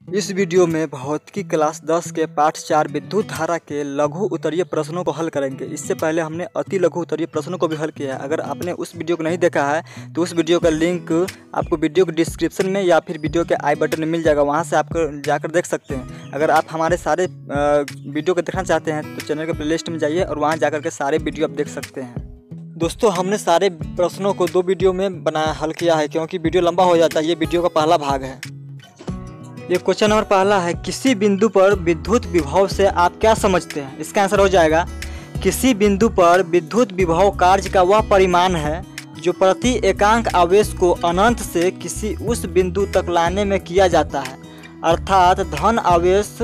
इस वीडियो में भौतिकी क्लास 10 के पाठ 4 विद्युत धारा के लघु उत्तरीय प्रश्नों को हल करेंगे। इससे पहले हमने अति लघु उत्तरीय प्रश्नों को भी हल किया है। अगर आपने उस वीडियो को नहीं देखा है तो उस वीडियो का लिंक आपको वीडियो के डिस्क्रिप्शन में या फिर वीडियो के आई बटन में मिल जाएगा, वहाँ से आप जाकर देख सकते हैं। अगर आप हमारे सारे वीडियो को देखना चाहते हैं तो चैनल के प्लेलिस्ट में जाइए और वहाँ जाकर के सारे वीडियो आप देख सकते हैं। दोस्तों, हमने सारे प्रश्नों को 2 वीडियो में हल किया है क्योंकि वीडियो लंबा हो जाता है। ये वीडियो का पहला भाग है। ये क्वेश्चन नंबर पहला है, किसी बिंदु पर विद्युत विभव से आप क्या समझते हैं? इसका आंसर हो जाएगा, किसी बिंदु पर विद्युत विभव कार्य का वह परिमाण है जो प्रति एकांक आवेश को अनंत से किसी उस बिंदु तक लाने में किया जाता है। अर्थात धन आवेश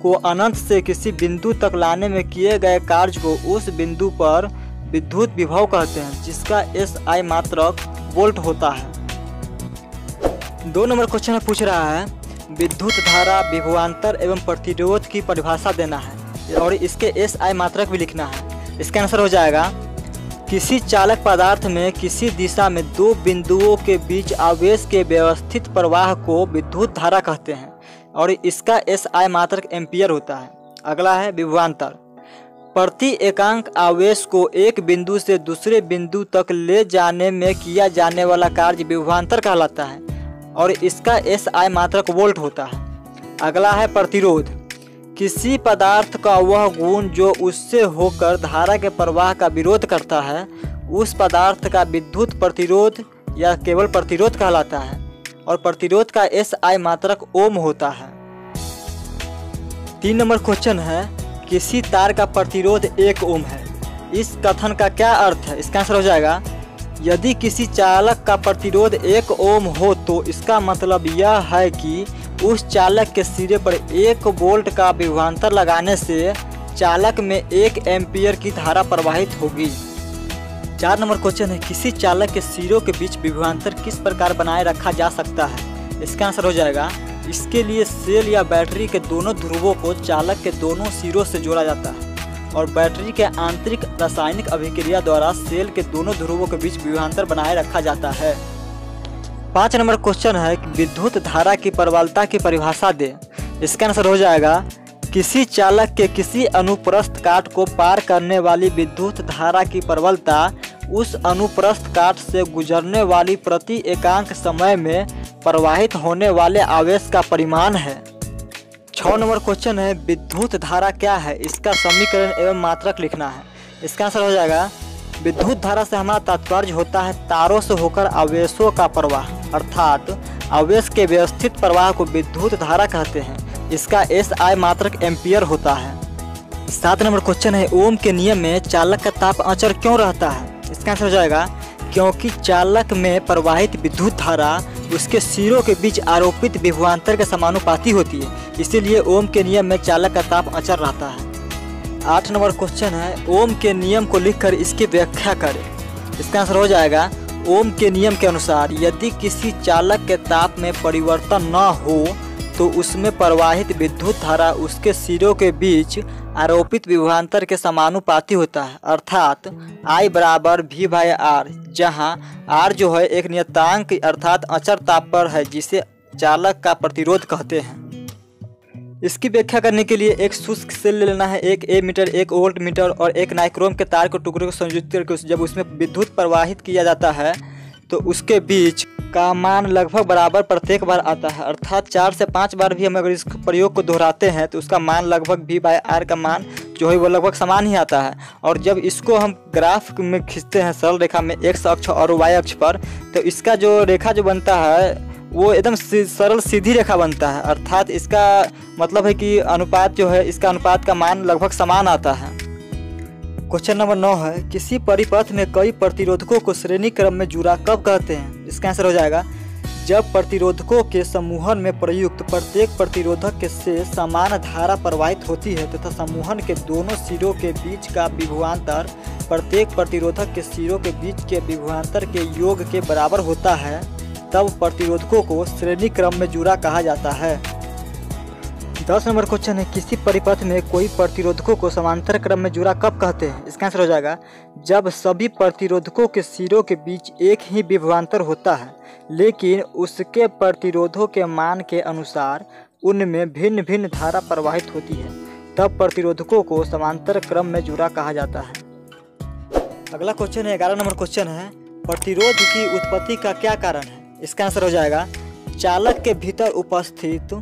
को अनंत से किसी बिंदु तक लाने में किए गए कार्य को उस बिंदु पर विद्युत विभव कहते हैं, जिसका SI मात्रक वोल्ट होता है। 2 नंबर क्वेश्चन पूछ रहा है, विद्युत धारा, विभवांतर एवं प्रतिरोध की परिभाषा देना है और इसके SI मात्रक भी लिखना है। इसका आंसर हो जाएगा, किसी चालक पदार्थ में किसी दिशा में 2 बिंदुओं के बीच आवेश के व्यवस्थित प्रवाह को विद्युत धारा कहते हैं और इसका SI मात्रक एम्पियर होता है। अगला है विभवांतर, प्रति एकांक आवेश को एक बिंदु से दूसरे बिंदु तक ले जाने में किया जाने वाला कार्य विभवांतर कहलाता है और इसका SI मात्रक वोल्ट होता है। अगला है प्रतिरोध, किसी पदार्थ का वह गुण जो उससे होकर धारा के प्रवाह का विरोध करता है, उस पदार्थ का विद्युत प्रतिरोध या केवल प्रतिरोध कहलाता है और प्रतिरोध का SI मात्रक ओम होता है। 3 नंबर क्वेश्चन है, किसी तार का प्रतिरोध 1 ओम है। इस कथन का क्या अर्थ है? इसका आंसर हो जाएगा, यदि किसी चालक का प्रतिरोध 1 ओम हो तो इसका मतलब यह है कि उस चालक के सिरे पर 1 वोल्ट का विभवांतर लगाने से चालक में 1 एम्पियर की धारा प्रवाहित होगी। 4 नंबर क्वेश्चन है, किसी चालक के सिरों के बीच विभवांतर किस प्रकार बनाए रखा जा सकता है? इसका आंसर हो जाएगा, इसके लिए सेल या बैटरी के दोनों ध्रुवों को चालक के दोनों सिरों से जोड़ा जाता है और बैटरी के आंतरिक रासायनिक अभिक्रिया द्वारा सेल के दोनों ध्रुवों के बीच विभवांतर बनाए रखा जाता है। 5 नंबर क्वेश्चन है, विद्युत धारा की प्रबलता की परिभाषा दे। इसका आंसर हो जाएगा, किसी चालक के किसी अनुप्रस्थ काट को पार करने वाली विद्युत धारा की प्रबलता उस अनुप्रस्थ काट से गुजरने वाली प्रति एकांक समय में प्रवाहित होने वाले आवेश का परिमाण है। 6 नंबर क्वेश्चन है, विद्युत धारा क्या है? इसका समीकरण एवं मात्रक लिखना है। इसका आंसर हो जाएगा, विद्युत धारा से हमारा तात्पर्य होता है तारों से होकर आवेशों का प्रवाह, अर्थात आवेश के व्यवस्थित प्रवाह को विद्युत धारा कहते हैं। इसका SI मात्रक एम्पियर होता है। 7 नंबर क्वेश्चन है, ओम के नियम में चालक का ताप अचर क्यों रहता है? इसका आंसर हो जाएगा, क्योंकि चालक में प्रवाहित विद्युत धारा उसके सिरों के बीच आरोपित विभवांतर के समानुपाती होती है, इसीलिए ओम के नियम में चालक का ताप अचर रहता है। 8 नंबर क्वेश्चन है, ओम के नियम को लिखकर इसकी व्याख्या करें। इसका आंसर हो जाएगा, ओम के नियम के अनुसार यदि किसी चालक के ताप में परिवर्तन न हो तो उसमें प्रवाहित विद्युत धारा उसके सिरों के बीच आरोपित विभवांतर के समानुपाती होता है, अर्थात I बराबर V/R, जहां R जो है एक नियतांक अर्थात अचर ताप पर है जिसे चालक का प्रतिरोध कहते हैं। इसकी व्याख्या करने के लिए एक शुष्क सेल ले लेना है, एक एमीटर, एक वोल्ट मीटर और एक नाइक्रोम के तार के टुकड़े को संयोजित करके जब उसमें विद्युत प्रवाहित किया जाता है तो उसके बीच का मान लगभग बराबर प्रत्येक बार आता है, अर्थात 4 से 5 बार भी हम अगर इस प्रयोग को दोहराते हैं तो उसका मान लगभग V/R का मान जो है वो लगभग समान ही आता है। और जब इसको हम ग्राफ में खींचते हैं सरल रेखा में X अक्ष और Y अक्ष पर, तो इसका जो रेखा जो बनता है वो एकदम सरल सीधी रेखा बनता है, अर्थात इसका मतलब है कि अनुपात जो है इसका अनुपात का मान लगभग समान आता है। क्वेश्चन नंबर 9 है, किसी परिपथ में कई प्रतिरोधकों को श्रेणी क्रम में जुड़ा कब कहते हैं? इसका आंसर हो जाएगा, जब प्रतिरोधकों के समूहन में प्रयुक्त प्रत्येक प्रतिरोधक के से समान धारा प्रवाहित होती है तथा समूहन के दोनों सिरों के बीच का विभवांतर प्रत्येक प्रतिरोधक के सिरों के बीच के विभवांतर के योग के बराबर होता है, तब प्रतिरोधकों को श्रेणी क्रम में जुड़ा कहा जाता है। 10 नंबर क्वेश्चन है, किसी परिपथ में कोई प्रतिरोधकों को समांतर क्रम में जुड़ा कब कहते हैं? इसका आंसर हो जाएगा जब सभी प्रतिरोधकों के सिरों के बीच एक ही विभवांतर होता है, लेकिन उसके प्रतिरोधों के मान के अनुसार उनमें भिन्न भिन्न धारा प्रवाहित होती है, तब प्रतिरोधकों को समांतर क्रम में जुड़ा कहा जाता है। अगला क्वेश्चन है 11 नंबर क्वेश्चन है, प्रतिरोध की उत्पत्ति का क्या कारण है? इसका आंसर हो जाएगा चालक के भीतर उपस्थित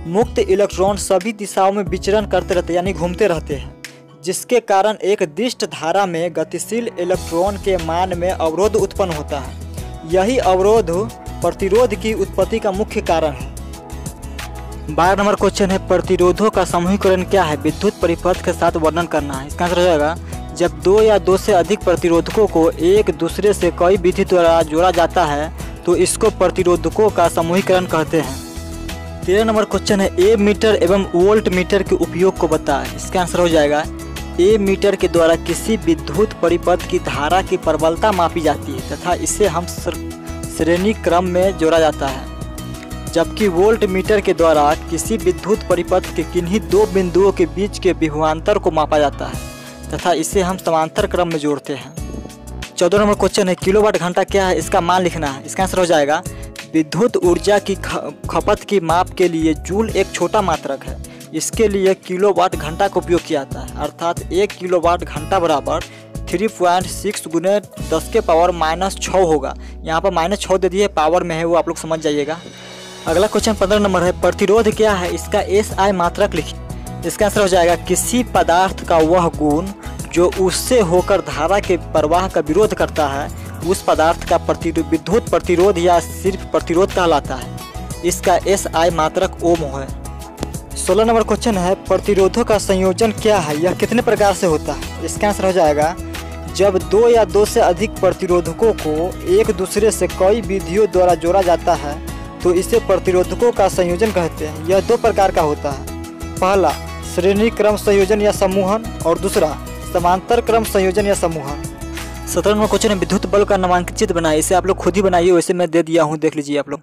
मुक्त इलेक्ट्रॉन सभी दिशाओं में विचरण करते रहते यानी घूमते रहते हैं, जिसके कारण एक दिष्ट धारा में गतिशील इलेक्ट्रॉन के मान में अवरोध उत्पन्न होता है। यही अवरोध प्रतिरोध की उत्पत्ति का मुख्य कारण है। 12 नंबर क्वेश्चन है, प्रतिरोधों का समूहीकरण क्या है? विद्युत परिपथ के साथ वर्णन करना है। इसका आंसर हो जाएगा जब 2 या 2 से अधिक प्रतिरोधकों को एक दूसरे से कई विधि द्वारा जोड़ा जाता है तो इसको प्रतिरोधकों का समूहीकरण कहते हैं। 13 नंबर क्वेश्चन है, ए मीटर एवं वोल्ट मीटर के उपयोग को बताएं। इसका आंसर हो जाएगा ए मीटर के द्वारा किसी विद्युत परिपथ की धारा की प्रबलता मापी जाती है तथा इसे हम श्रेणी क्रम में जोड़ा जाता है, जबकि वोल्ट मीटर के द्वारा किसी विद्युत परिपथ के किन्हीं 2 बिंदुओं के बीच के विभवांतर को मापा जाता है तथा इसे हम समांतर क्रम में जोड़ते हैं। 14 नंबर क्वेश्चन है, किलोवाट घंटा क्या है? इसका मान लिखना है। इसका आंसर हो जाएगा विद्युत ऊर्जा की खपत की माप के लिए जूल एक छोटा मात्रक है। इसके लिए किलोवाट घंटा का उपयोग किया जाता है, अर्थात 1 किलोवाट घंटा बराबर 3.6 गुने 10 के पावर -6 होगा। यहाँ पर -6 दे दिए, पावर में है वो आप लोग समझ जाइएगा। अगला क्वेश्चन 15 नंबर है, प्रतिरोध क्या है? इसका SI मात्रक लिखिए। इसका आंसर हो जाएगा किसी पदार्थ का वह गुण जो उससे होकर धारा के प्रवाह का विरोध करता है, उस पदार्थ का विद्युत प्रतिरोध या सिर्फ प्रतिरोध कहलाता है। इसका SI मात्रक ओम है। 16 नंबर क्वेश्चन है, प्रतिरोधों का संयोजन क्या है? यह कितने प्रकार से होता है? इसका आंसर हो जाएगा जब 2 या 2 से अधिक प्रतिरोधकों को एक दूसरे से कई विधियों द्वारा जोड़ा जाता है तो इसे प्रतिरोधकों का संयोजन कहते हैं। यह 2 प्रकार का होता है, पहला श्रेणी क्रम संयोजन या समूहन और दूसरा समांतर क्रम संयोजन या समूहन। 17 नंबर क्वेश्चन है, विद्युत बल्ब का नामांकित बनाए। इसे आप लोग खुद ही बनाइए, वैसे मैं दे दिया हूँ, देख लीजिए आप लोग।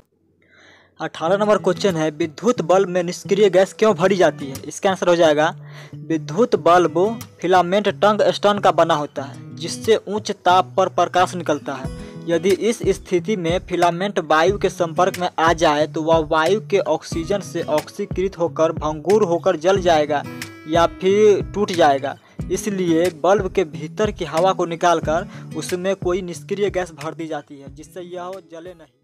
18 नंबर क्वेश्चन है, विद्युत बल्ब में निष्क्रिय गैस क्यों भरी जाती है? इसका आंसर हो जाएगा विद्युत बल्ब फिलामेंट टंगस्टन का बना होता है, जिससे उच्च ताप पर प्रकाश निकलता है। यदि इस स्थिति में फिलामेंट वायु के संपर्क में आ जाए तो वह वायु के ऑक्सीजन से ऑक्सीकृत होकर भंगुर होकर जल जाएगा या फिर टूट जाएगा। इसलिए बल्ब के भीतर की हवा को निकालकर उसमें कोई निष्क्रिय गैस भर दी जाती है, जिससे यह जले नहीं।